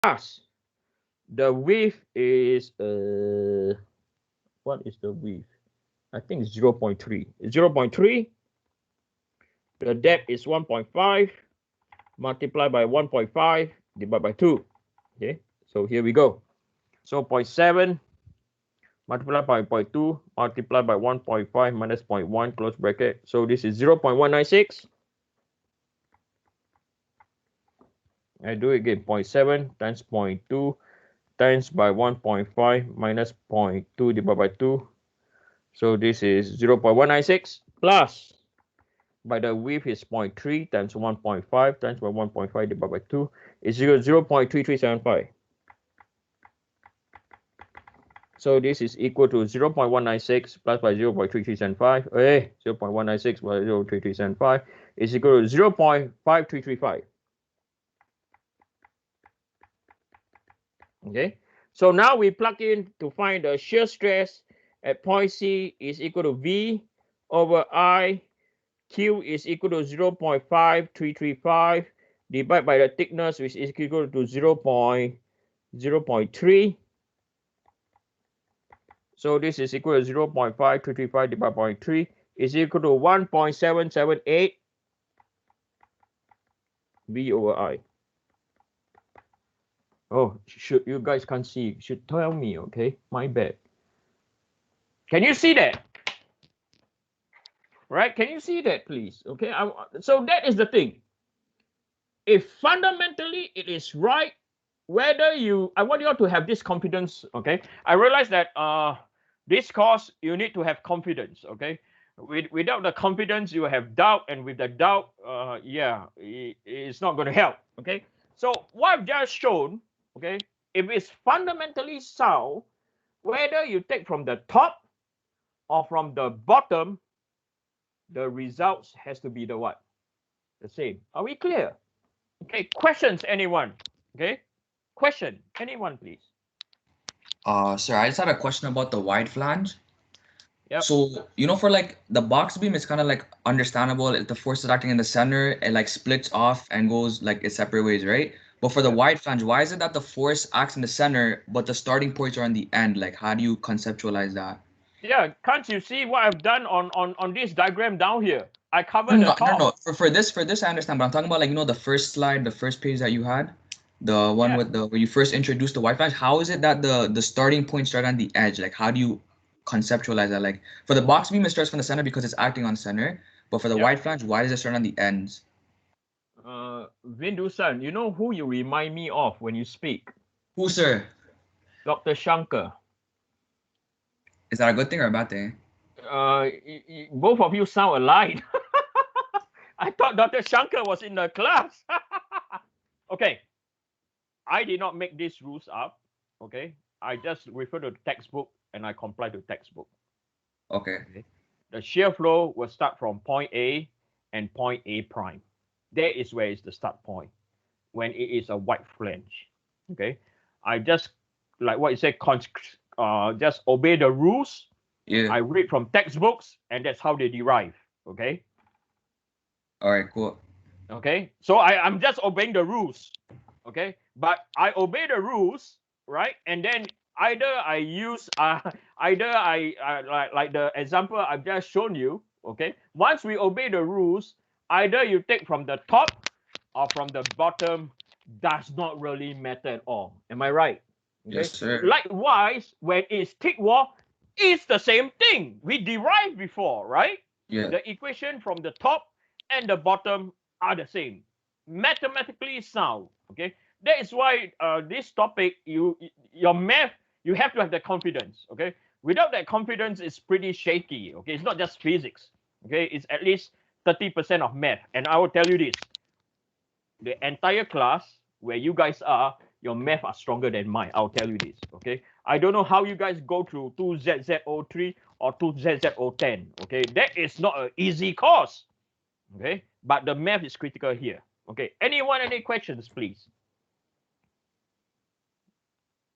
plus the width is what is the width? I think it's 0.3. 0.3. The depth is 1.5 multiplied by 1.5 divided by 2. Okay, so here we go. So 0.7 multiplied by 0.2 multiplied by 1.5 minus 0.1 close bracket. So this is 0.196. I do it again. 0.7 times 0.2 times by 1.5 minus 0.2 divided by 2. So this is 0.196 plus by the width is 0.3 times 1.5 times by 1.5 divided by 2 is 0.3375. So this is equal to 0.196 plus by 0.3375. Okay, 0.196 by 0.3375 is equal to 0.5335. Okay, so now we plug in to find the shear stress at point C is equal to V over I. Q is equal to 0.5335 divided by the thickness, which is equal to 0.3. So this is equal to 0.5335 divided by 0.3 is equal to 1.778 V over I. Oh, should you guys can't see, should tell me, okay? My bad. Can you see that? Right? Can you see that, please? Okay. So that is the thing. If fundamentally it is right, whether you, I want you all to have this confidence. Okay. I realize that this course you need to have confidence. Okay. Without the confidence, you have doubt, and with the doubt, yeah, it's not going to help. Okay. So what I've just shown, okay, if it's fundamentally sound, whether you take from the top or from the bottom, the results has to be the what? The same. Are we clear? Okay, questions, anyone? Okay, question, anyone, please? Sir, I just had a question about the wide flange. Yep. So, you know, for like the box beam, it's kind of like understandable. If the force is acting in the center, it like splits off and goes like its separate ways, right? But for the Yep. wide flange, why is it that the force acts in the center, but the starting points are on the end? Like, how do you conceptualize that? Yeah, can't you see what I've done on this diagram down here? I No, cover the no, no, top. no. For this, I understand. But I'm talking about like the first slide, the first page that you had, the one Yeah. with the where you first introduced the wide flange. How is it that the starting point start on the edge? Like, how do you conceptualize that? Like, for the box beam, it starts from the center because it's acting on center. But for the Yep. wide flange, why does it start on the ends? Vindu-san, you know who you remind me of when you speak? Who, sir? Dr. Shankar. Is that a good thing or a bad thing? Both of you sound alike. I thought Dr. Shankar was in the class. Okay, I did not make these rules up. Okay, I just refer to the textbook and I comply to textbook. Okay. Okay, the shear flow will start from point A and point A prime. That is where is the start point when it is a wide flange. Okay, I just like what you say, just obey the rules. Yeah. I read from textbooks, and that's how they derive. Okay, All right. Cool. okay. So I'm just obeying the rules. Okay, but I obey the rules, right? And then either I use either I like the example I've just shown you. Okay, once we obey the rules, either you take from the top or from the bottom, does not really matter at all. Am I right? Yes, Okay. sir. Likewise, when it's thick wall, it's the same thing. We derived before, right? Yeah. The equation from the top and the bottom are the same. Mathematically sound. Okay. That is why this topic, your math, you have to have the confidence. Okay. Without that confidence, it's pretty shaky. Okay. It's not just physics. Okay. It's at least 30% of math. And I will tell you this: the entire class where you guys are, your math are stronger than mine. I'll tell you this, okay? I don't know how you guys go through 2ZZ03 or 2ZZ010, okay? That is not an easy course, okay? But the math is critical here, okay? Anyone, any questions, please?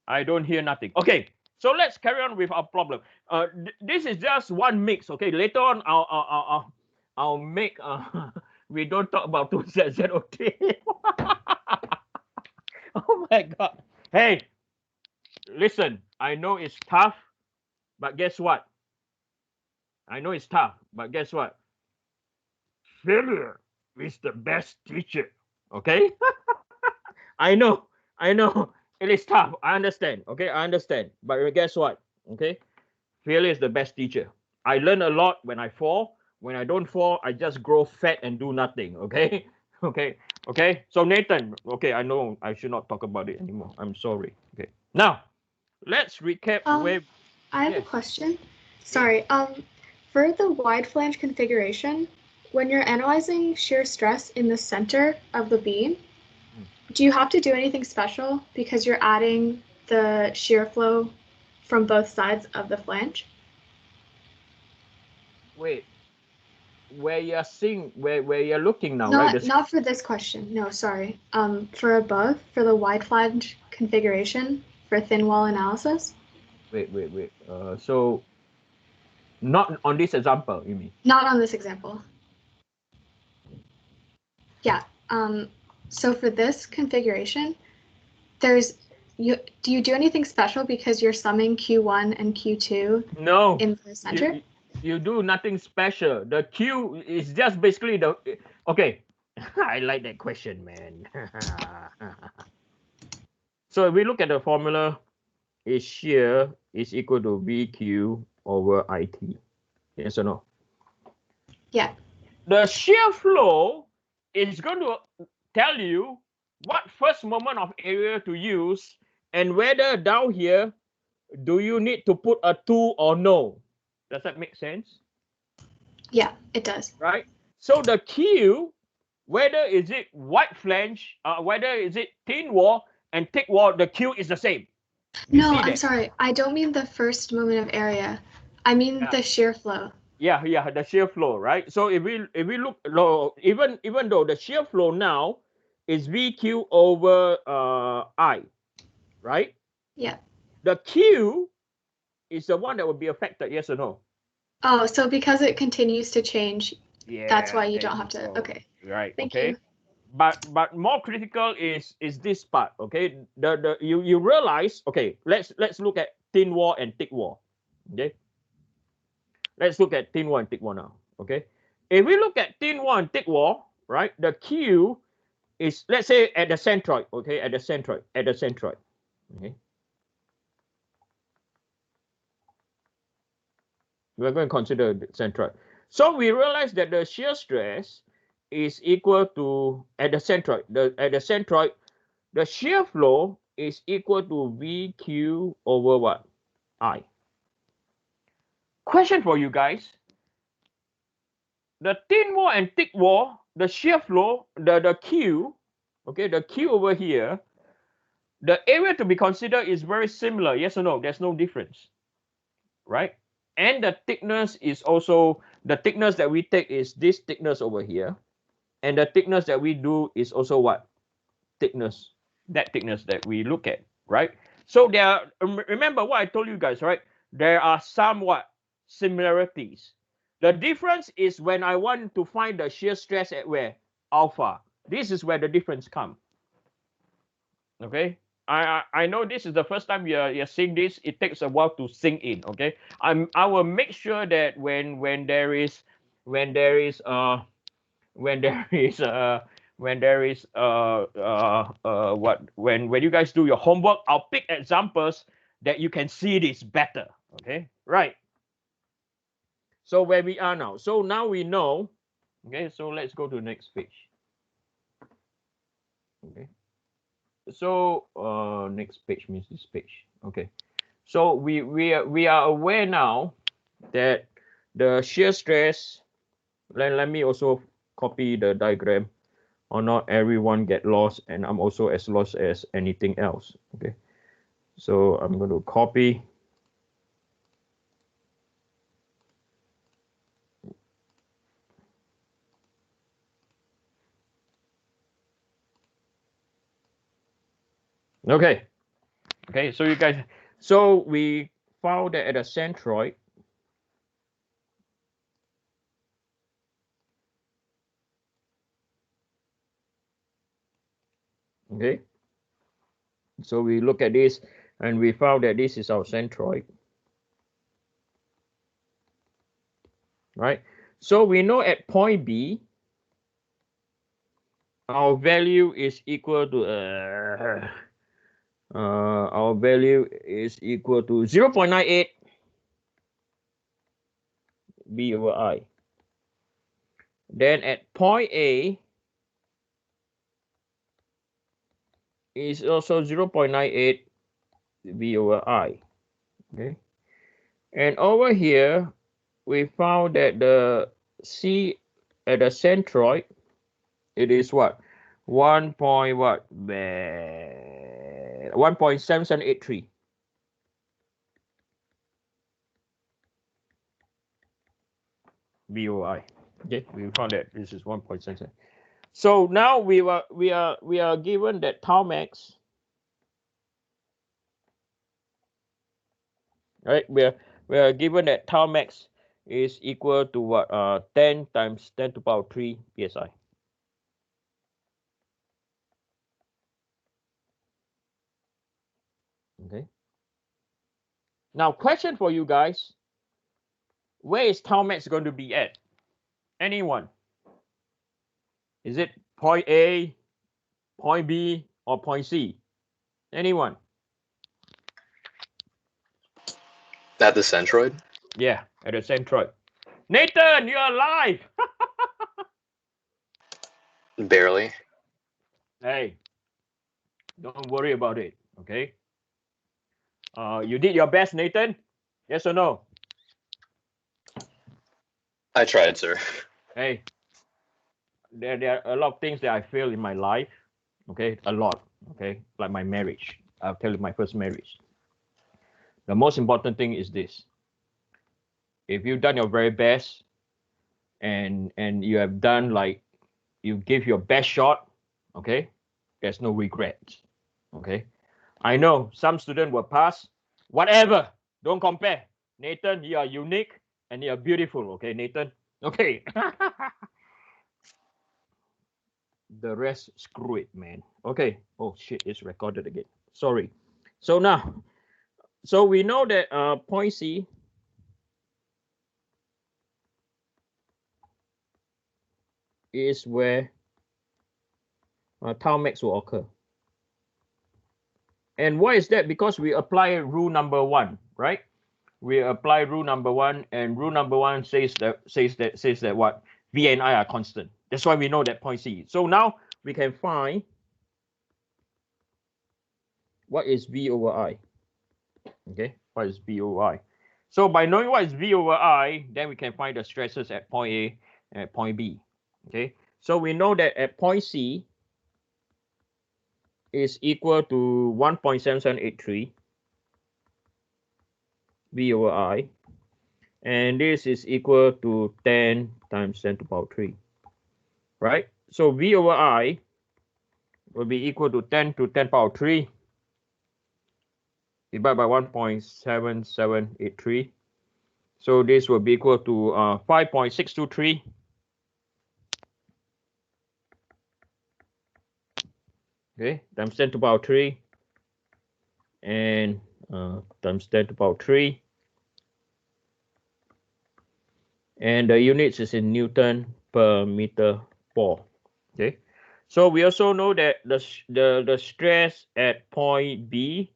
I don't hear nothing. Okay, so let's carry on with our problem. This is just one mix, okay? Later on, I'll make, we don't talk about 2ZZ03. Oh my God. Hey, listen, I know it's tough, but guess what? I know it's tough, but guess what? Failure is the best teacher. Okay? I know. It is tough. I understand. Okay, I understand. But guess what? Okay? Failure is the best teacher. I learn a lot when I fall. When I don't fall, I just grow fat and do nothing. Okay? Okay. Okay. So Nathan, okay, I know I should not talk about it anymore. I'm sorry. Okay. Now, let's recap Um, where I have a yes. question. Yes. Sorry. For the wide flange configuration, when you're analyzing shear stress in the center of the beam, Hmm. do you have to do anything special because you're adding the shear flow from both sides of the flange? Wait, where you're looking now, right? Not for this question. No, sorry. For above, for the wide flange configuration for thin wall analysis? Wait. So not on this example, you mean? Not on this example. Yeah. So for this configuration, there's do you do anything special because you're summing Q1 and Q2 No, in the center? you do nothing special. The Q is just basically the okay. I like that question, man. So if we look at the formula, is shear is equal to VQ over IT. Yes or no? Yeah. The shear flow is going to tell you what first moment of area to use and whether down here do you need to put a 2 or no. Does that make sense? Yeah, it does. Right? So the Q, whether is it wide flange, whether is it thin wall and thick wall, the Q is the same. You No, see I'm that? sorry. I don't mean the first moment of area. I mean Yeah. the shear flow. Yeah, the shear flow, right? So if we look low, even though the shear flow now is VQ over I, right? Yeah. The Q is the one that will be affected, yes or no? Oh, so because it continues to change, that's Yeah, why you there don't you have to. go. Okay. Right, Thank okay. you. But more critical is this part, okay? The you realize, okay, let's look at thin wall and thick wall. Okay? Let's look at thin wall and thick wall now. Okay. If we look at thin wall and thick wall, right, the Q is, let's say, at the centroid, okay, at the centroid. Okay. We're going to consider the centroid. So we realize that the shear stress is equal to, at the centroid, the shear flow is equal to VQ over what? I. Question for you guys. The thin wall and thick wall, the shear flow, the Q, okay, the Q over here, the area to be considered is very similar. Yes or no? There's no difference, right? And the thickness is also, the thickness that we take is this thickness over here. And the thickness that we do is also what? Thickness. That thickness that we look at, right? So there are, remember what I told you guys, right? There are some what? Similarities. The difference is when I want to find the shear stress at where? Alpha. This is where the difference comes. Okay? I know this is the first time you're seeing this. It takes a while to sink in. Okay, I will make sure that when there is when there is when there is when there is what when you guys do your homework, I'll pick examples that you can see this better. Okay, right. So where we are now. So now we know. Okay, so let's go to the next page. Okay. So next page means this page. Okay. So we are aware now that the shear stress. Let me also copy the diagram, or not everyone get lost, and I'm also as lost as anything else. Okay. So I'm going to copy. Okay. Okay. So you guys. So we found that at a centroid. Okay. So we look at this and we found that this is our centroid. Right? So we know at point B, our value is equal to our value is equal to 0.98 B over I. Then at point A is also 0.98 B over I. Okay. And over here, we found that the C at the centroid, it is what? 1.7783. BOI. Okay, we found that this is 1.77. So now we are given that tau max. Right, we are given that tau max is equal to what? 10 times 10 to the power 3 psi. Okay. Now, question for you guys: where is tau max going to be at? Anyone? Is it point A, point B, or point C? Anyone? At the centroid? Yeah, at the centroid. Nathan, you're alive. Barely. Hey, don't worry about it. Okay. You did your best, Nathan. Yes or no? I tried, sir. Hey, there are a lot of things that I failed in my life. Okay, a lot. Okay, like my marriage. I'll tell you my first marriage. The most important thing is this: if you've done your very best, and you have done like you give your best shot, okay, there's no regrets. Okay, I know some students will pass. Whatever, don't compare. Nathan, you are unique and you are beautiful. Okay, Nathan. Okay. The rest, screw it, man. Okay. Oh shit, it's recorded again. Sorry. So now, so we know that point C is where tau max will occur. And why is that? Because we apply rule number 1, right? We apply rule number 1, and rule number 1 says that what? V and I are constant. That's why we know that point C. So now we can find what is V over I. Okay, what is V over I? So by knowing what is V over I, then we can find the stresses at point A and at point B. Okay, so we know that at point C is equal to 1.7783 V over I, and this is equal to 10 times 10 to the power 3, right? So V over I will be equal to 10 to 10 to the power 3 divided by 1.7783. So this will be equal to 5.623. Okay, times 10 to the power 3 and times 10 to the power 3. And the units is in Newton per meter 4. Okay, so we also know that the stress at point B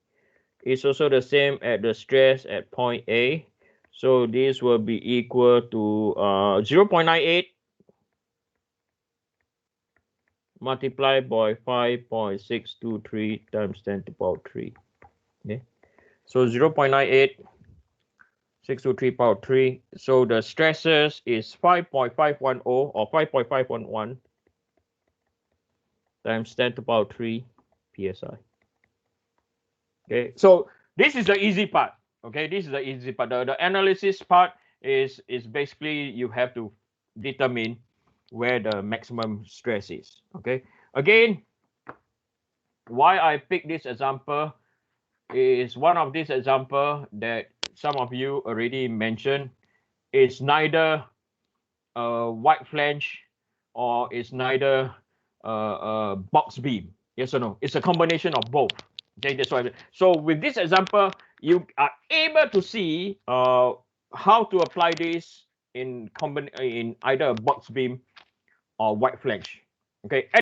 is also the same at the stress at point A. So this will be equal to 0.98 multiplied by 5.623 times 10 to the power 3. Okay, so 0.98 623 power 3. So the stresses is 5.510 or 5.511 times 10 to the power 3 psi. Okay, so this is the easy part. Okay, this is the easy part. The analysis part is basically you have to determine where the maximum stress is. Okay, again, why I pick this example is one of these example that some of you already mentioned. It's neither a wide flange or it's neither a box beam. Yes or no? It's a combination of both. Okay, that's why. So with this example, you are able to see how to apply this in either a box beam or white flange. Okay.